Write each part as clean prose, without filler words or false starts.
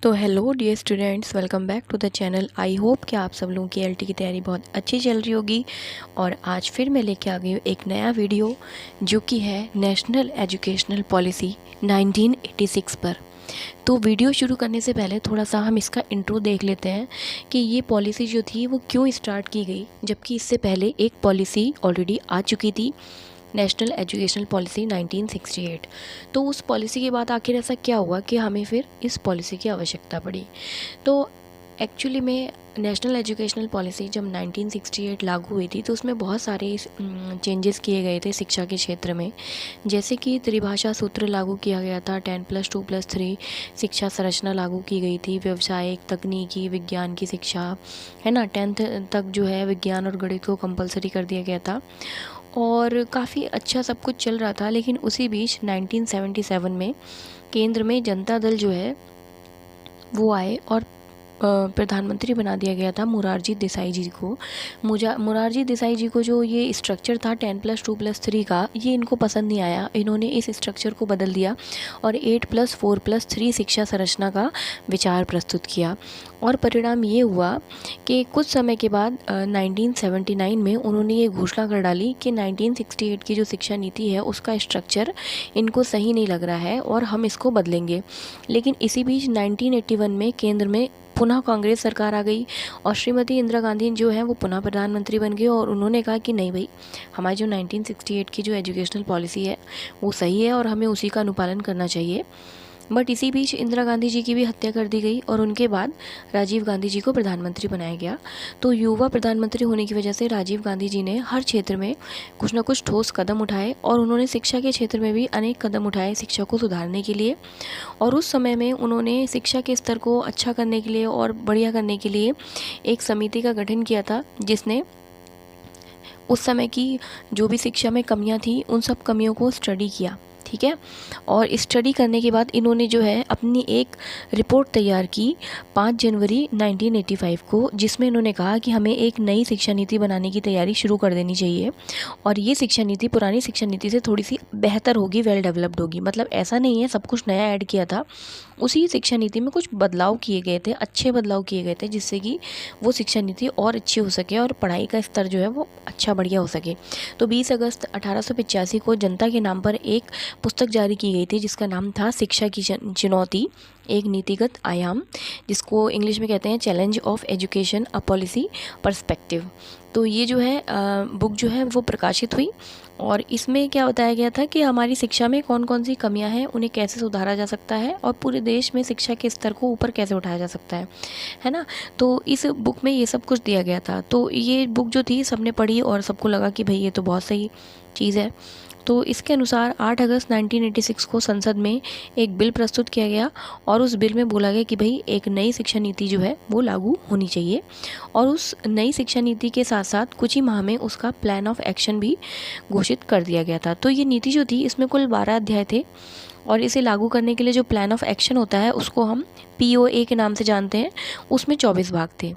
तो hello dear students, welcome back to the channel. I hope कि आप सब लोगों की एलटी की तैयारी बहुत अच्छी चल रही होगी। और आज फिर मैं लेके आ गई हूँ एक नया वीडियो जो कि है नेशनल एजुकेशनल पॉलिसी 1986 पर। तो वीडियो शुरू करने से पहले थोड़ा सा हम इसका इंट्रो देख लेते हैं कि ये पॉलिसी जो थी वो क्यों स्टार्ट की गई, जबकि इससे पहले एक पॉलिसी ऑलरेडी आ चुकी थी, नेशनल एजुकेशनल पॉलिसी 1968। तो उस पॉलिसी के बाद आखिर ऐसा क्या हुआ कि हमें फिर इस पॉलिसी की आवश्यकता पड़ी। तो एक्चुअली में नेशनल एजुकेशनल पॉलिसी जब 1968 लागू हुई थी तो उसमें बहुत सारे चेंजेस किए गए थे शिक्षा के क्षेत्र में। जैसे कि त्रिभाषा सूत्र लागू किया गया था, 10+2+3 शिक्षा संरचना लागू की गई थी, व्यवसायिक, तकनीकी, विज्ञान की शिक्षा, है ना, 10th तक जो है विज्ञान और गणित को कंपलसरी कर दिया गया था और काफ़ी अच्छा सब कुछ चल रहा था। लेकिन उसी बीच 1977 में केंद्र में जनता दल जो है वो आए और प्रधानमंत्री बना दिया गया था मोरारजी देसाई जी को। मोरारजी देसाई जी को जो ये स्ट्रक्चर था 10+2+3 का, ये इनको पसंद नहीं आया। इन्होंने इस स्ट्रक्चर को बदल दिया और 8+4+3 शिक्षा संरचना का विचार प्रस्तुत किया। और परिणाम ये हुआ कि कुछ समय के बाद 1979 में उन्होंने ये घोषणा कर डाली कि 1968 की जो शिक्षा नीति है उसका स्ट्रक्चर इनको सही नहीं लग रहा है और हम इसको बदलेंगे। लेकिन इसी बीच 1981 में केंद्र में पुनः कांग्रेस सरकार आ गई और श्रीमती इंदिरा गांधी जो है वो पुनः प्रधानमंत्री बन गए और उन्होंने कहा कि नहीं भाई, हमारी जो 1968 की जो एजुकेशनल पॉलिसी है वो सही है और हमें उसी का अनुपालन करना चाहिए। बट इसी बीच इंदिरा गांधी जी की भी हत्या कर दी गई और उनके बाद राजीव गांधी जी को प्रधानमंत्री बनाया गया। तो युवा प्रधानमंत्री होने की वजह से राजीव गांधी जी ने हर क्षेत्र में कुछ ना कुछ ठोस कदम उठाए और उन्होंने शिक्षा के क्षेत्र में भी अनेक कदम उठाए शिक्षा को सुधारने के लिए। और उस समय में उन्होंने शिक्षा के स्तर को अच्छा करने के लिए और बढ़िया करने के लिए एक समिति का गठन किया था, जिसने उस समय की जो भी शिक्षा में कमियां थी उन सब कमियों को स्टडी किया। ठीक है। और स्टडी करने के बाद इन्होंने जो है अपनी एक रिपोर्ट तैयार की 5 जनवरी 1985 को, जिसमें इन्होंने कहा कि हमें एक नई शिक्षा नीति बनाने की तैयारी शुरू कर देनी चाहिए और ये शिक्षा नीति पुरानी शिक्षा नीति से थोड़ी सी बेहतर होगी, वेल डेवलप्ड होगी। मतलब ऐसा नहीं है सब कुछ नया ऐड किया था, उसी शिक्षा नीति में कुछ बदलाव किए गए थे, अच्छे बदलाव किए गए थे, जिससे कि वो शिक्षा नीति और अच्छी हो सके और पढ़ाई का स्तर जो है वो अच्छा बढ़िया हो सके। तो 20 अगस्त 1885 को जनता के नाम पर एक पुस्तक जारी की गई थी जिसका नाम था शिक्षा की चुनौती, एक नीतिगत आयाम, जिसको इंग्लिश में कहते हैं challenge of education a policy perspective. तो ये जो है बुक जो है वो प्रकाशित हुई और इसमें क्या बताया गया था कि हमारी शिक्षा में कौन कौन सी कमियां हैं, उन्हें कैसे सुधारा जा सकता है और पूरे देश में शिक्षा के स्तर को ऊपर कैसे उठाया जा सकता है ना। तो इस बुक में ये सब कुछ दिया गया था। तो ये बुक जो थी सबने पढ़ी और सबको लगा कि भाई ये तो बहुत सही चीज़ है। तो इसके अनुसार 8 अगस्त 1986 को संसद में एक बिल प्रस्तुत किया गया और उस बिल में बोला गया कि भाई एक नई शिक्षा नीति जो है वो लागू होनी चाहिए और उस नई शिक्षा नीति के साथ साथ कुछ ही माह में उसका प्लान ऑफ एक्शन भी घोषित कर दिया गया था। तो ये नीति जो थी इसमें कुल 12 अध्याय थे और इसे लागू करने के लिए जो प्लान ऑफ एक्शन होता है उसको हम POA के नाम से जानते हैं, उसमें 24 भाग थे।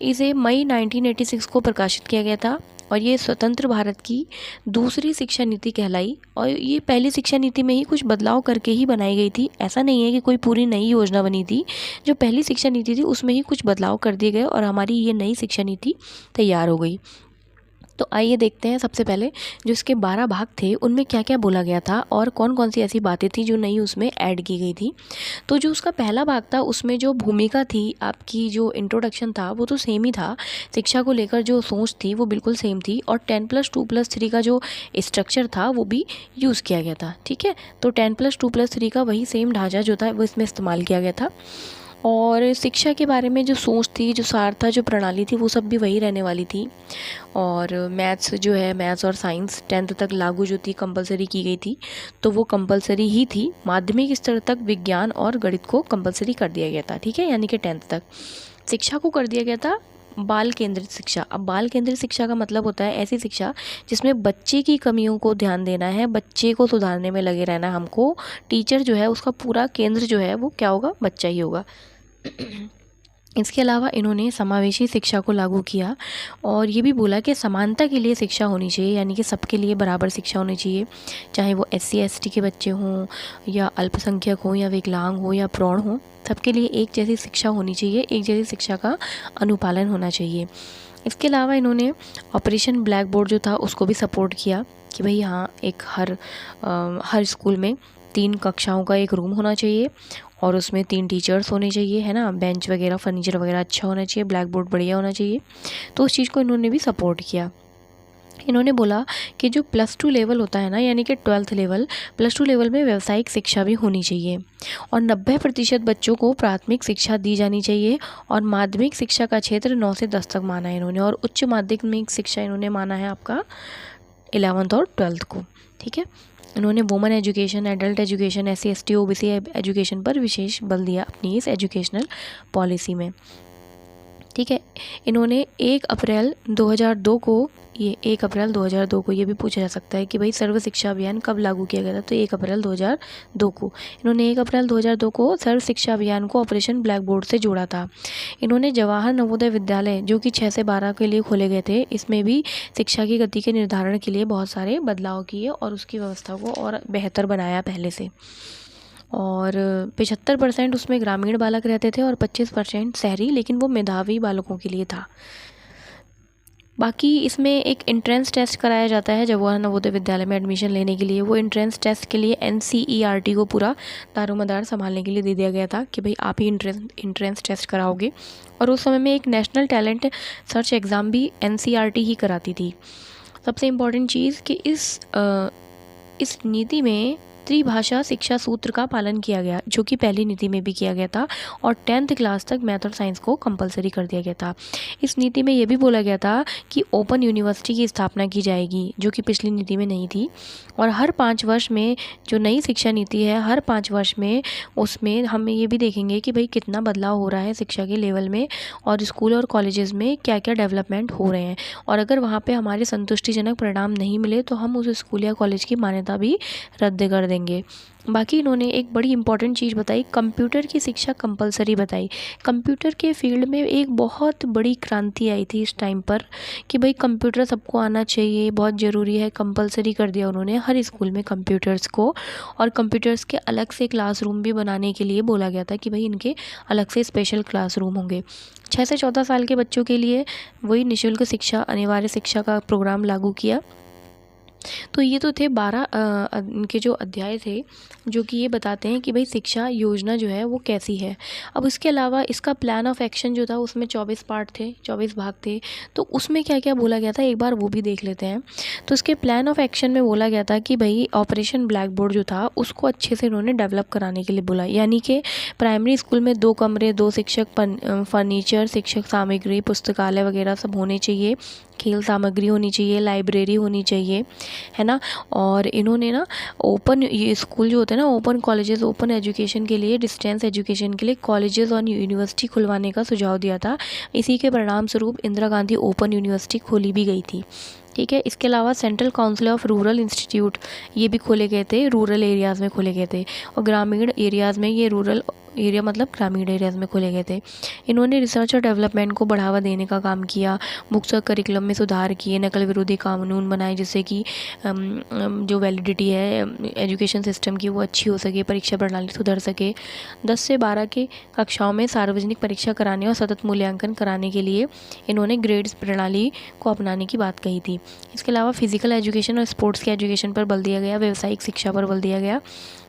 इसे मई 1986 को प्रकाशित किया गया था और ये स्वतंत्र भारत की दूसरी शिक्षा नीति कहलाई और ये पहली शिक्षा नीति में ही कुछ बदलाव करके ही बनाई गई थी। ऐसा नहीं है कि कोई पूरी नई योजना बनी थी, जो पहली शिक्षा नीति थी उसमें ही कुछ बदलाव कर दिए गए और हमारी ये नई शिक्षा नीति तैयार हो गई। तो आइए देखते हैं सबसे पहले जो इसके 12 भाग थे उनमें क्या क्या बोला गया था और कौन कौन सी ऐसी बातें थी जो नई उसमें ऐड की गई थी। तो जो उसका पहला भाग था उसमें जो भूमिका थी, आपकी जो इंट्रोडक्शन था वो तो सेम ही था, शिक्षा को लेकर जो सोच थी वो बिल्कुल सेम थी और 10+2+3 का जो स्ट्रक्चर था वो भी यूज़ किया गया था। ठीक है। तो 10+2+3 का वही सेम ढांचा जो था वो इसमें इस्तेमाल किया गया था और शिक्षा के बारे में जो सोच थी, जो सार था, जो प्रणाली थी वो सब भी वही रहने वाली थी। और मैथ्स जो है, मैथ्स और साइंस 10th तक लागू जो थी कंपलसरी की गई थी, तो वो कंपलसरी ही थी। माध्यमिक स्तर तक विज्ञान और गणित को कंपलसरी कर दिया गया था। ठीक है। यानी कि 10th तक शिक्षा को कर दिया गया था बाल केंद्रित शिक्षा। अब बाल केंद्रित शिक्षा का मतलब होता है ऐसी शिक्षा जिसमें बच्चे की कमियों को ध्यान देना है, बच्चे को सुधारने में लगे रहना है हमको। टीचर जो है उसका पूरा केंद्र जो है वो क्या होगा, बच्चा ही होगा। इसके अलावा इन्होंने समावेशी शिक्षा को लागू किया और ये भी बोला कि समानता के लिए शिक्षा होनी चाहिए, यानी कि सबके लिए बराबर शिक्षा होनी चाहिए, चाहे वो SC ST के बच्चे हों या अल्पसंख्यक हों या विकलांग हो या प्रौढ़ हों, सबके लिए एक जैसी शिक्षा होनी चाहिए, एक जैसी शिक्षा का अनुपालन होना चाहिए। इसके अलावा इन्होंने ऑपरेशन ब्लैक बोर्ड जो था उसको भी सपोर्ट किया कि भाई हाँ, एक हर स्कूल में 3 कक्षाओं का एक रूम होना चाहिए और उसमें 3 टीचर्स होने चाहिए, है ना, बेंच वगैरह फर्नीचर वगैरह अच्छा होना चाहिए, ब्लैक बोर्ड बढ़िया होना चाहिए। तो उस चीज़ को इन्होंने भी सपोर्ट किया। इन्होंने बोला कि जो +2 लेवल होता है ना, यानी कि 12th लेवल, +2 लेवल में व्यावसायिक शिक्षा भी होनी चाहिए और 90% बच्चों को प्राथमिक शिक्षा दी जानी चाहिए और माध्यमिक शिक्षा का क्षेत्र 9 से 10 तक माना है इन्होंने, और उच्च माध्यमिक शिक्षा इन्होंने माना है आपका 11th और 12th को। ठीक है, इन्होंने women education, adult education, SC ST OBC education पर विशेष बल दिया अपनी इस एजुकेशनल पॉलिसी में। ठीक है, इन्होंने 1 अप्रैल 2002 को ये भी पूछा जा सकता है कि भाई सर्व शिक्षा अभियान कब लागू किया गया था, तो 1 अप्रैल 2002 को। इन्होंने 1 अप्रैल 2002 को सर्व शिक्षा अभियान को ऑपरेशन ब्लैक बोर्ड से जोड़ा था। इन्होंने जवाहर नवोदय विद्यालय जो कि 6 से 12 के लिए खोले गए थे, इसमें भी शिक्षा की गति के निर्धारण के लिए बहुत सारे बदलाव किए और उसकी व्यवस्था को और बेहतर बनाया पहले से। और 75% उसमें ग्रामीण बालक रहते थे और 25% शहरी, लेकिन वो मेधावी बालकों के लिए था। बाकी इसमें एक एंट्रेंस टेस्ट कराया जाता है जवाहर नवोदय विद्यालय में एडमिशन लेने के लिए। वो एंट्रेंस टेस्ट के लिए NCERT को पूरा दारोमदार संभालने के लिए दे दिया गया था कि भाई आप ही एंट्रेंस टेस्ट कराओगे। और उस समय में एक नेशनल टैलेंट सर्च एग्ज़ाम भी NCERT ही कराती थी। सबसे इम्पॉर्टेंट चीज़ कि इस नीति में त्रिभाषा शिक्षा सूत्र का पालन किया गया, जो कि पहली नीति में भी किया गया था, और 10th क्लास तक मैथ और साइंस को कंपलसरी कर दिया गया था। इस नीति में ये भी बोला गया था कि ओपन यूनिवर्सिटी की स्थापना की जाएगी, जो कि पिछली नीति में नहीं थी। और हर 5 वर्ष में जो नई शिक्षा नीति है, हर 5 वर्ष में उसमें हम ये भी देखेंगे कि भाई कितना बदलाव हो रहा है शिक्षा के लेवल में और स्कूल और कॉलेजेस में क्या क्या डेवलपमेंट हो रहे हैं। और अगर वहाँ पे हमारे संतुष्टिजनक परिणाम नहीं मिले तो हम उस स्कूल या कॉलेज की मान्यता भी रद्द कर देंगे। बाकी इन्होंने एक बड़ी इंपॉर्टेंट चीज़ बताई, कंप्यूटर की शिक्षा कंपलसरी बताई। कंप्यूटर के फील्ड में एक बहुत बड़ी क्रांति आई थी इस टाइम पर कि भाई कंप्यूटर सबको आना चाहिए, बहुत ज़रूरी है, कंपलसरी कर दिया उन्होंने हर स्कूल में कंप्यूटर्स को। और कंप्यूटर्स के अलग से क्लासरूम भी बनाने के लिए बोला गया था कि भाई इनके अलग से स्पेशल क्लासरूम होंगे। 6 से 14 साल के बच्चों के लिए वही निःशुल्क शिक्षा, अनिवार्य शिक्षा का प्रोग्राम लागू किया। तो ये तो थे 12 इनके जो अध्याय थे, जो कि ये बताते हैं कि भाई शिक्षा योजना जो है वो कैसी है। अब इसके अलावा इसका प्लान ऑफ एक्शन जो था उसमें 24 पार्ट थे, 24 भाग थे। तो उसमें क्या क्या बोला गया था एक बार वो भी देख लेते हैं। तो इसके प्लान ऑफ एक्शन में बोला गया था कि भाई ऑपरेशन ब्लैक बोर्ड जो था उसको अच्छे से इन्होंने डेवलप कराने के लिए बोला, यानी कि प्राइमरी स्कूल में 2 कमरे, 2 शिक्षक, फर्नीचर, शिक्षक सामग्री, पुस्तकालय वगैरह सब होने चाहिए, खेल सामग्री होनी चाहिए, लाइब्रेरी होनी चाहिए, है ना। और इन्होंने ना ओपन, ये स्कूल जो होते हैं ना, ओपन कॉलेजेस, ओपन एजुकेशन के लिए, डिस्टेंस एजुकेशन के लिए कॉलेजेस और यूनिवर्सिटी खुलवाने का सुझाव दिया था। इसी के परिणाम स्वरूप इंदिरा गांधी ओपन यूनिवर्सिटी खोली भी गई थी। ठीक है, इसके अलावा central council of rural institute ये भी खोले गए थे, रूरल एरियाज़ में खोले गए थे। और ग्रामीण एरियाज़ में, ये रूरल एरिया मतलब ग्रामीण एरियाज़ में खोले गए थे। इन्होंने रिसर्च और डेवलपमेंट को बढ़ावा देने का काम किया, बुक्स और करिकुलम में सुधार किए, नकल विरोधी कानून बनाए जिससे कि जो वैलिडिटी है एजुकेशन सिस्टम की वो अच्छी हो सके, परीक्षा प्रणाली सुधर सके। 10 से 12 की कक्षाओं में सार्वजनिक परीक्षा कराने और सतत मूल्यांकन कराने के लिए इन्होंने ग्रेड्स प्रणाली को अपनाने की बात कही थी। इसके अलावा फिजिकल एजुकेशन और स्पोर्ट्स के एजुकेशन पर बल दिया गया, व्यावसायिक शिक्षा पर बल दिया गया,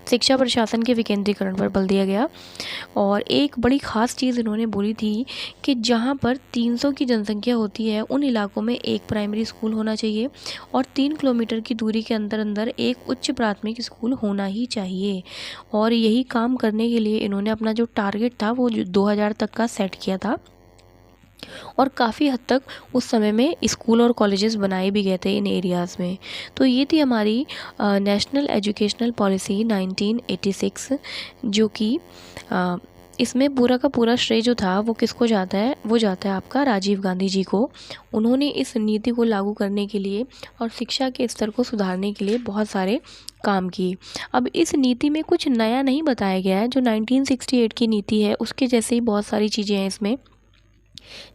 शिक्षा प्रशासन के विकेंद्रीकरण पर बल दिया गया। और एक बड़ी ख़ास चीज़ इन्होंने बोली थी कि जहाँ पर 300 की जनसंख्या होती है उन इलाकों में एक प्राइमरी स्कूल होना चाहिए और 3 किलोमीटर की दूरी के अंदर अंदर एक उच्च प्राथमिक स्कूल होना ही चाहिए। और यही काम करने के लिए इन्होंने अपना जो टारगेट था वो 2000 तक का सेट किया था। और काफ़ी हद तक उस समय में स्कूल और कॉलेजेस बनाए भी गए थे इन एरियाज़ में। तो ये थी हमारी नेशनल एजुकेशनल पॉलिसी 1986, जो कि इसमें पूरा का पूरा श्रेय जो था वो किसको जाता है, वो जाता है आपका राजीव गांधी जी को। उन्होंने इस नीति को लागू करने के लिए और शिक्षा के स्तर को सुधारने के लिए बहुत सारे काम किए। अब इस नीति में कुछ नया नहीं बताया गया है, जो 1968 की नीति है उसके जैसे ही बहुत सारी चीज़ें हैं इसमें।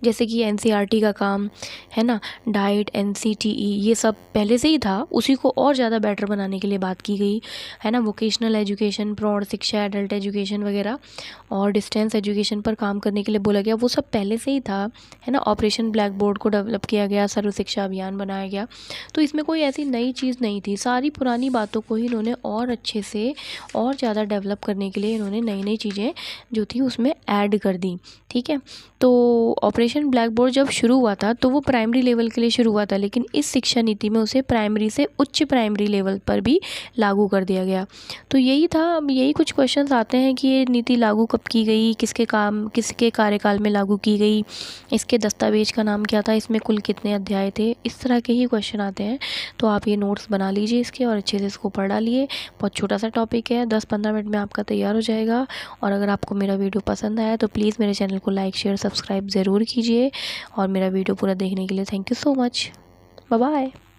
जैसे कि एनसीईआरटी का काम है ना, डाइट, एनसीटीई, ये सब पहले से ही था, उसी को और ज़्यादा बेटर बनाने के लिए बात की गई है ना। वोकेशनल एजुकेशन, प्रौढ़ शिक्षा, एडल्ट एजुकेशन वगैरह और डिस्टेंस एजुकेशन पर काम करने के लिए बोला गया, वो सब पहले से ही था है ना। ऑपरेशन ब्लैक बोर्ड को डेवलप किया गया, सर्व शिक्षा अभियान बनाया गया। तो इसमें कोई ऐसी नई चीज़ नहीं थी, सारी पुरानी बातों को ही इन्होंने और अच्छे से और ज़्यादा डेवलप करने के लिए इन्होंने नई नई चीज़ें जो थी उसमें ऐड कर दी। ठीक है, तो ऑपरेशन ब्लैक बोर्ड जब शुरू हुआ था तो वो प्राइमरी लेवल के लिए शुरू हुआ था, लेकिन इस शिक्षा नीति में उसे प्राइमरी से उच्च प्राइमरी लेवल पर भी लागू कर दिया गया। तो यही था। अब यही कुछ क्वेश्चंस आते हैं कि ये नीति लागू कब की गई, किसके कार्यकाल में लागू की गई, इसके दस्तावेज का नाम क्या था, इसमें कुल कितने अध्याय थे, इस तरह के ही क्वेश्चन आते हैं। तो आप ये नोट्स बना लीजिए इसके और अच्छे से इसको पढ़ डालिए। बहुत छोटा सा टॉपिक है, 10-15 मिनट में आपका तैयार हो जाएगा। और अगर आपको मेरा वीडियो पसंद आया तो प्लीज़ मेरे चैनल को लाइक, शेयर, सब्सक्राइब ज़रूर कीजिए। और मेरा वीडियो पूरा देखने के लिए thank you so much. Bye bye.